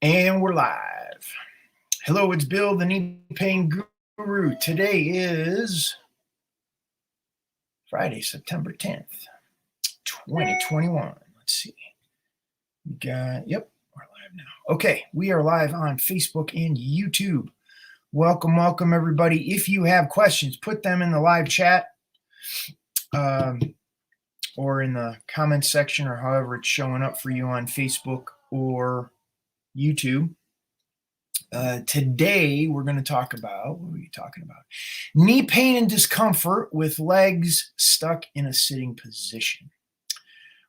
And we're live. Hello, it's Bill, the knee pain guru. Today is Friday, September 10th, 2021. Let's see. Yep, we're live now. Okay, we are live on Facebook and YouTube. Welcome, everybody. If you have questions, put them in the live chat or in the comments section, or however it's showing up for you on Facebook or YouTube. Today we're going to talk about, what are we talking about? Knee pain and discomfort with legs stuck in a sitting position.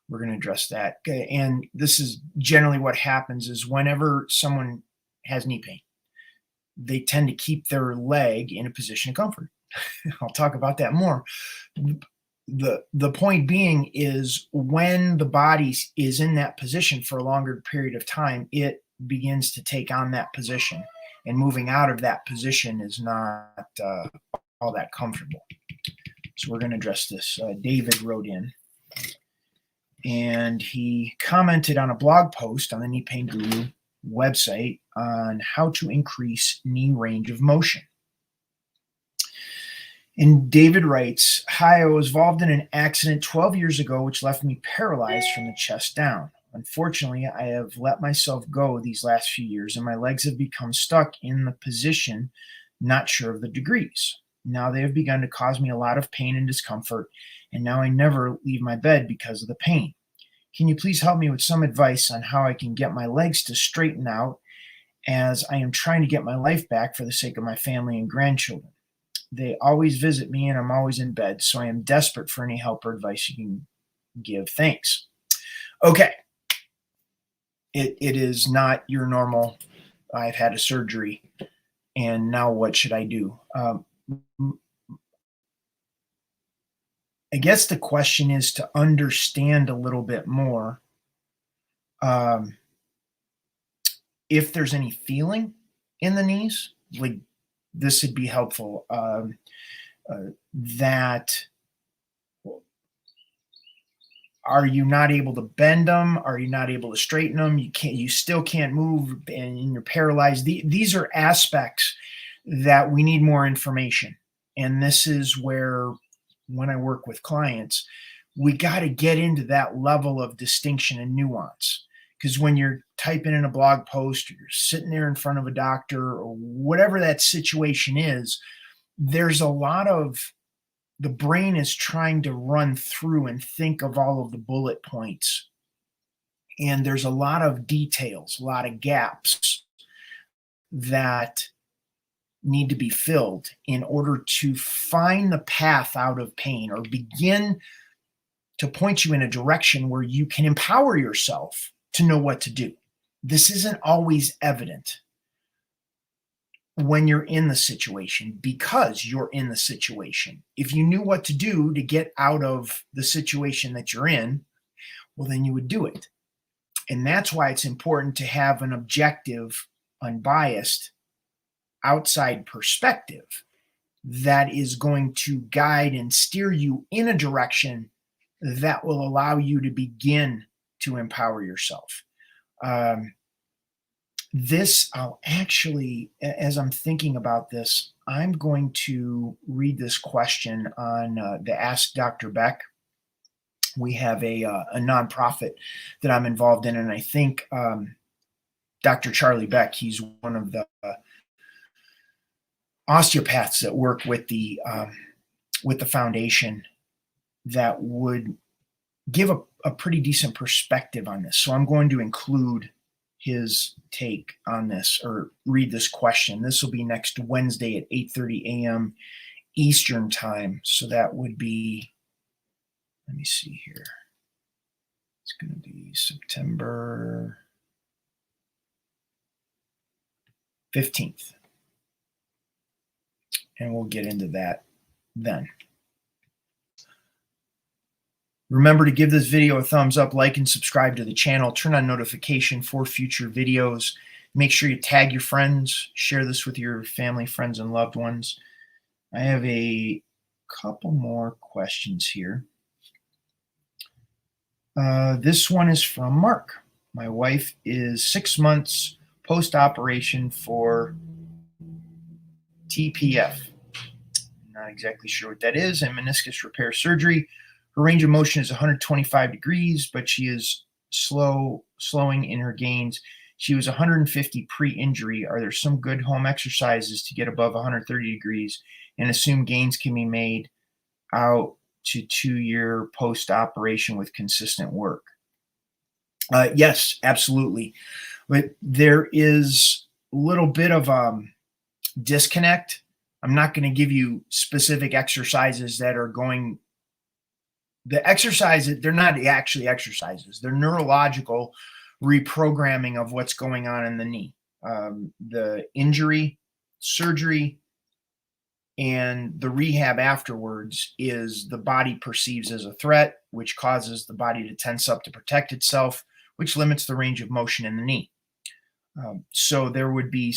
We're going to address that. Okay, and this is generally what happens is whenever someone has knee pain, they tend to keep their leg in a position of comfort. I'll talk about that more. The point being is when the body is in that position for a longer period of time, it begins to take on that position, and moving out of that position is not all that comfortable. So we're going to address this. David wrote in and he commented on a blog post on the Knee Pain Guru website on how to increase knee range of motion. And David writes, "Hi, I was involved in an accident 12 years ago which left me paralyzed from the chest down. Unfortunately, I have let myself go these last few years and my legs have become stuck in the position, not sure of the degrees. Now they have begun to cause me a lot of pain and discomfort, and now I never leave my bed because of the pain. Can you please help me with some advice on how I can get my legs to straighten out, as I am trying to get my life back for the sake of my family and grandchildren? They always visit me and I'm always in bed, so I am desperate for any help or advice you can give. Thanks." Okay. It is not your normal, I've had a surgery and now what should I do? I guess the question is to understand a little bit more if there's any feeling in the knees, like this would be helpful. That are you not able to bend them? Are you not able to straighten them? You still can't move and you're paralyzed. These are aspects that we need more information. And this is where, when I work with clients, we got to get into that level of distinction and nuance. Because when you're typing in a blog post or you're sitting there in front of a doctor or whatever that situation is, there's a lot of, the brain is trying to run through and think of all of the bullet points. And there's a lot of details, a lot of gaps that need to be filled in order to find the path out of pain or begin to point you in a direction where you can empower yourself to know what to do. This isn't always evident when you're in the situation, because you're in the situation. If you knew what to do to get out of the situation that you're in, well, then you would do it. And that's why it's important to have an objective, unbiased, outside perspective that is going to guide and steer you in a direction that will allow you to begin to empower yourself. I'll actually, as I'm thinking about this, I'm going to read this question on the Ask Dr. Beck. We have a nonprofit that I'm involved in, and I think Dr. Charlie Beck, he's one of the osteopaths that work with the foundation that would give a pretty decent perspective on this. So I'm going to include his take on this, or read this question. This will be next Wednesday at 8:30 a.m. Eastern time. So that would be, let me see here. It's going to be September 15th. And we'll get into that then. Remember to give this video a thumbs up, like and subscribe to the channel, turn on notification for future videos. Make sure you tag your friends, share this with your family, friends, and loved ones. I have a couple more questions here. This one is from Mark. My wife is 6 months post-operation for TPF. Not exactly sure what that is, and meniscus repair surgery. Her range of motion is 125 degrees, but she is slowing in her gains. She was 150 pre-injury. Are there some good home exercises to get above 130 degrees and assume gains can be made out to 2-year post-operation with consistent work? Yes, absolutely. But there is a little bit of disconnect. I'm not going to give you specific exercises that are going. The exercises, they're not actually exercises. They're neurological reprogramming of what's going on in the knee. The injury, surgery, and the rehab afterwards is the body perceives as a threat, which causes the body to tense up to protect itself, which limits the range of motion in the knee. So there would be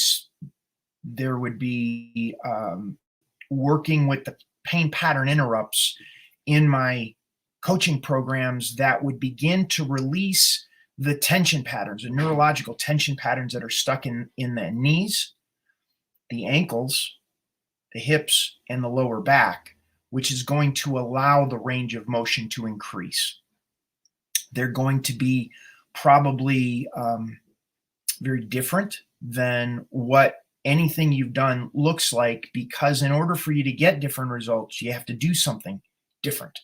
working with the pain pattern interrupts in my coaching programs that would begin to release the tension patterns, the neurological tension patterns that are stuck in the knees, the ankles, the hips, and the lower back, which is going to allow the range of motion to increase. They're going to be probably very different than what anything you've done looks like, because in order for you to get different results, you have to do something different.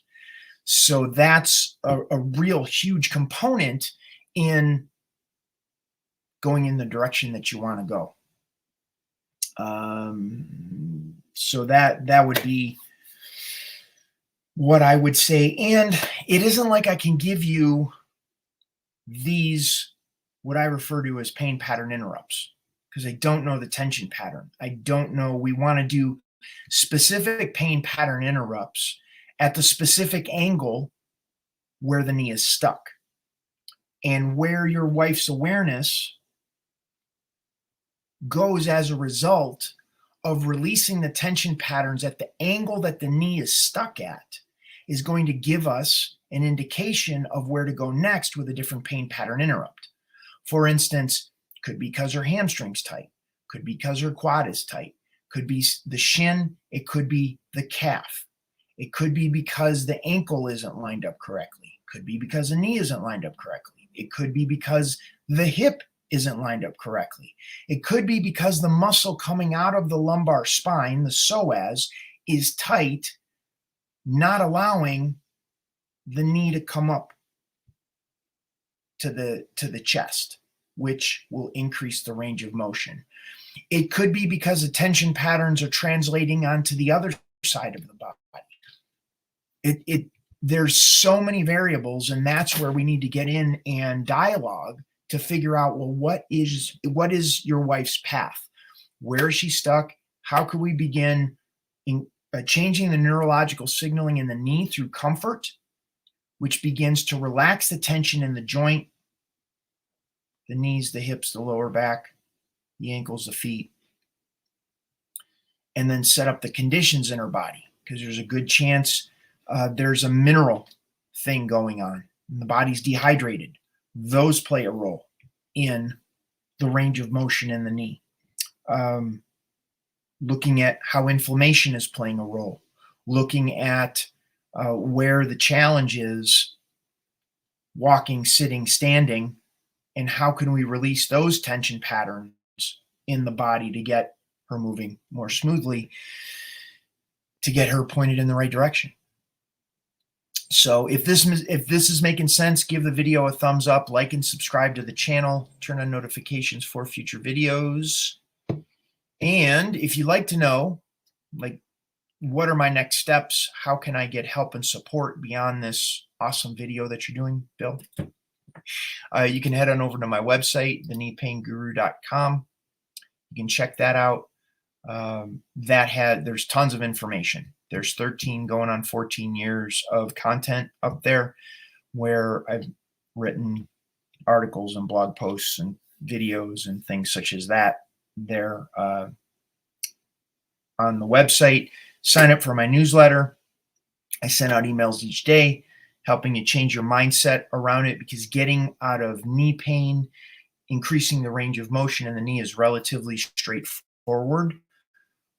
So that's a real huge component in going in the direction that you want to go. So that would be what I would say. And it isn't like I can give you these, what I refer to as pain pattern interrupts, because I don't know the tension pattern. I don't know. We want to do specific pain pattern interrupts at the specific angle where the knee is stuck, and where your wife's awareness goes as a result of releasing the tension patterns at the angle that the knee is stuck at is going to give us an indication of where to go next with a different pain pattern interrupt. For instance, could be because her hamstring's tight, could be because her quad is tight, could be the shin, it could be the calf, it could be because the ankle isn't lined up correctly, could be because the knee isn't lined up correctly, it could be because the hip isn't lined up correctly, it could be because the muscle coming out of the lumbar spine, the psoas, is tight, not allowing the knee to come up to the chest, which will increase the range of motion. It could be because the tension patterns are translating onto the other side of the body. There's so many variables, and that's where we need to get in and dialogue to figure out, well, what is your wife's path? Where is she stuck? How can we begin changing the neurological signaling in the knee through comfort, which begins to relax the tension in the joint, the knees, the hips, the lower back, the ankles, the feet, and then set up the conditions in her body, because there's a good chance there's a mineral thing going on and the body's dehydrated. Those play a role in the range of motion in the knee. Looking at how inflammation is playing a role, looking at where the challenge is walking, sitting, standing, and how can we release those tension patterns in the body to get her moving more smoothly, to get her pointed in the right direction. So if this is making sense, give the video a thumbs up, like and subscribe to the channel, turn on notifications for future videos. And if you'd like to know, like, what are my next steps? How can I get help and support beyond this awesome video that you're doing, Bill? You can head on over to my website, thekneepainguru.com. You can check that out. There's tons of information. There's 13 going on 14 years of content up there where I've written articles and blog posts and videos and things such as that there on the website. Sign up for my newsletter. I send out emails each day helping you change your mindset around it, because getting out of knee pain increasing the range of motion in the knee is relatively straightforward.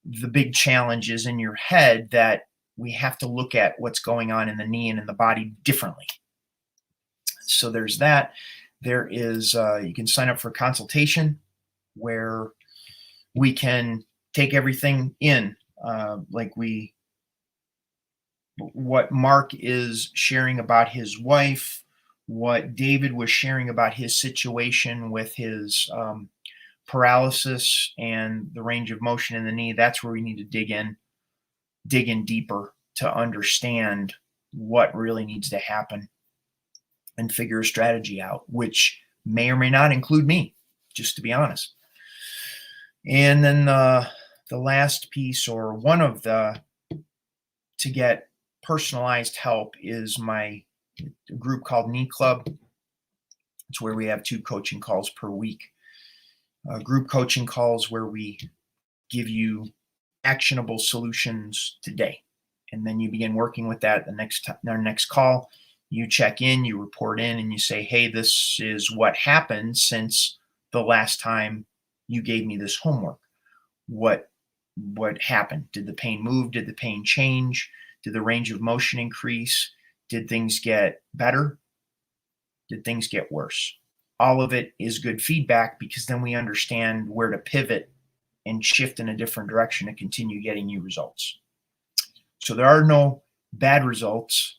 The big challenge is in your head that we have to look at what's going on in the knee and in the body differently. So there's that. There is, you can sign up for a consultation where we can take everything in, what Mark is sharing about his wife, what David was sharing about his situation with his paralysis and the range of motion in the knee. That's where we need to dig in deeper to understand what really needs to happen and figure a strategy out, which may or may not include me, just to be honest. And then the last piece, or one of the, to get personalized help, is my group called Knee Club. It's where we have 2 coaching calls per week. Group coaching calls where we give you actionable solutions today. And then you begin working with that our next call. You check in, you report in, and you say, hey, this is what happened since the last time you gave me this homework. What happened? Did the pain move? Did the pain change? Did the range of motion increase? Did things get better? Did things get worse? All of it is good feedback, because then we understand where to pivot and shift in a different direction to continue getting you results. So there are no bad results.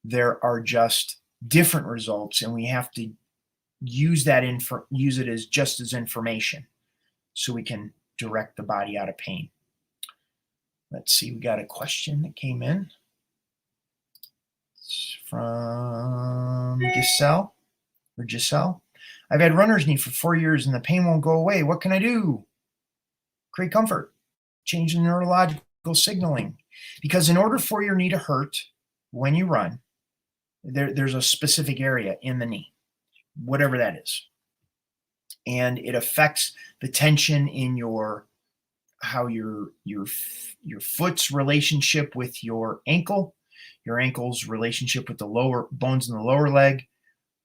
There are just different results, and we have to use it as just as information so we can direct the body out of pain. Let's see, we got a question that came in. It's from Giselle. I've had runner's knee for 4 years and the pain won't go away. What can I do? Create comfort. Change the neurological signaling. Because in order for your knee to hurt when you run, there's a specific area in the knee, whatever that is. And it affects the tension in your foot's relationship with your ankle's relationship with the lower bones in the lower leg,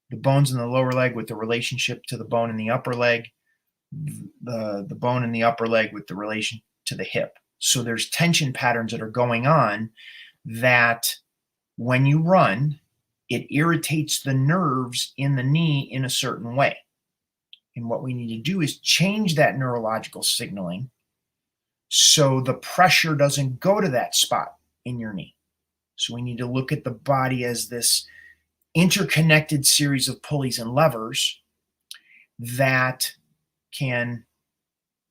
the bones in the lower leg with the relationship to the bone in the upper leg, the bone in the upper leg with the relation to the hip. So there's tension patterns that are going on that when you run, it irritates the nerves in the knee in a certain way. And what we need to do is change that neurological signaling so the pressure doesn't go to that spot in your knee. So we need to look at the body as this interconnected series of pulleys and levers that can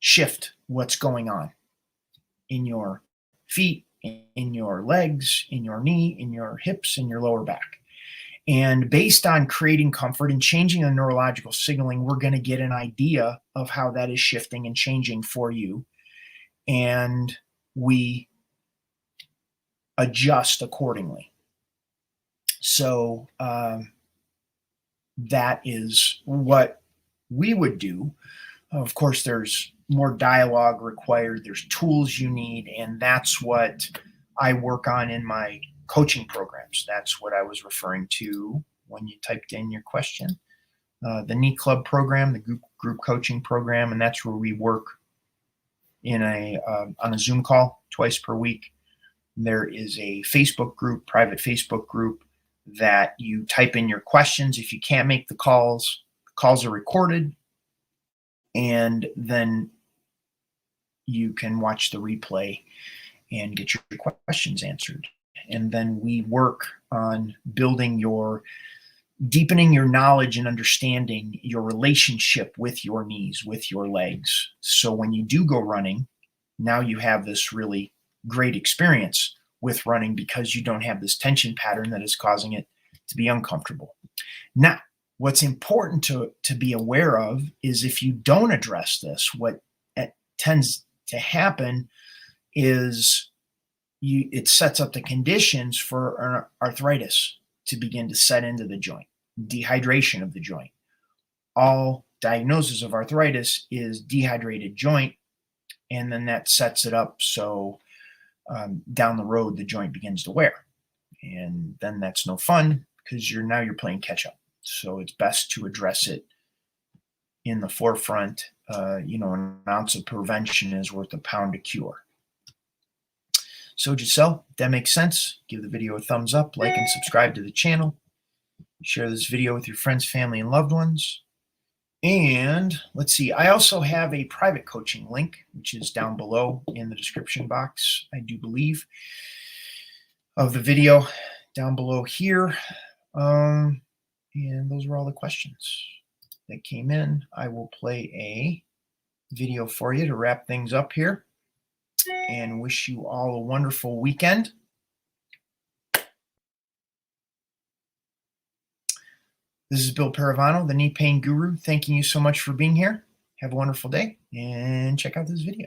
shift what's going on in your feet, in your legs, in your knee, in your hips, in your lower back. And based on creating comfort and changing the neurological signaling, we're going to get an idea of how that is shifting and changing for you. And we adjust accordingly. So that is what we would do. Of course, there's more dialogue required. There's tools you need, and that's what I work on in my coaching programs. That's what I was referring to when you typed in your question. The Knee Club program, the group coaching program, and that's where we work in on a Zoom call twice per week. There is a Facebook group, private Facebook group, that you type in your questions. If you can't make the calls are recorded, and then you can watch the replay and get your questions answered. And then we work on deepening your knowledge and understanding your relationship with your knees, with your legs. So when you do go running, now you have this really great experience with running because you don't have this tension pattern that is causing it to be uncomfortable. Now, what's important to be aware of is if you don't address this, what tends to happen is it sets up the conditions for arthritis to begin to set into the joint, dehydration of the joint. All diagnosis of arthritis is dehydrated joint, and then that sets it up so down the road the joint begins to wear, and then that's no fun because you're playing catch up. So it's best to address it in the forefront. An ounce of prevention is worth a pound of cure. So Giselle, if that makes sense, give the video a thumbs up, like and subscribe to the channel. Share this video with your friends, family, and loved ones. And let's see, I also have a private coaching link, which is down below in the description box, I do believe, of the video down below here. And those were all the questions that came in. I will play a video for you to wrap things up here and wish you all a wonderful weekend. This is Bill Paravano, the Knee Pain Guru, thanking you so much for being here. Have a wonderful day and check out this video.